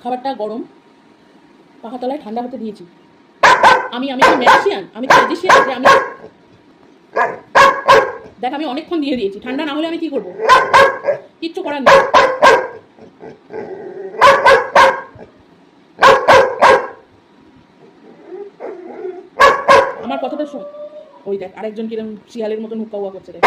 খাবারটা গরম, পাখাতলায় ঠান্ডা হতে দিয়েছি। আমি ম্যাজিশিয়ান, আমি তো ম্যাজিশিয়ান যে আমি দেখ আমি অনেকক্ষণ দিয়ে দিয়েছি। ঠান্ডা না হলে আমি কি করব? কিচ্ছু করার নেই। আমার কথাটা শোন। ওই দেখ আরেকজন কিরম শিয়ালের মতন হুক্কা হুয়া করছে দেখ।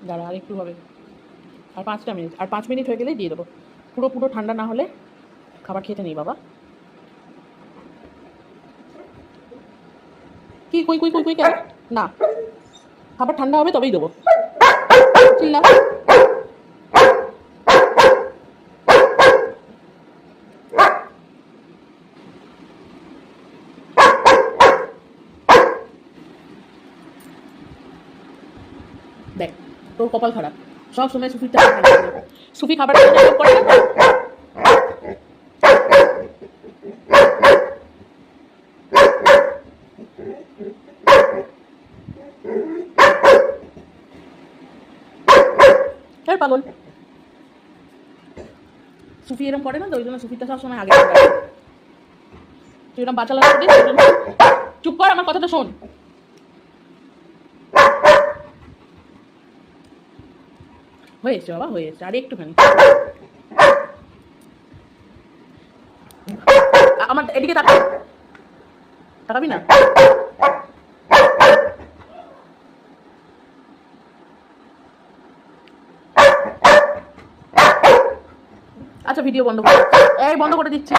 দাঁড়া আর একটু হবে, আর 5টা মিনিট, আর 5 মিনিট হয়ে গেলেই দিয়ে দেবো। পুরো ঠান্ডা না হলে খাবার খেতে নেই বাবা। কি কই কই কই কই কেন? না, খাবার ঠান্ডা হবে তবেই দেবো। চিল্লা। দেখ তোর কপাল খারাপ, সব সময় সুফিটা সুফি খাবার করে না। পাগল সুফি এরকম করে না তো, ওই জন্য সুফিটা সবসময় আগে। তুই এরকম বাচ্চা লাগা দিস। চুপ কর, আমার কথাটা শোন। হয়েছে বাবা, হয়েছে, আর একটুখানি। আমার এদিকে তাকাবি না। আচ্ছা ভিডিও বন্ধ করে, বন্ধ করে দিচ্ছি।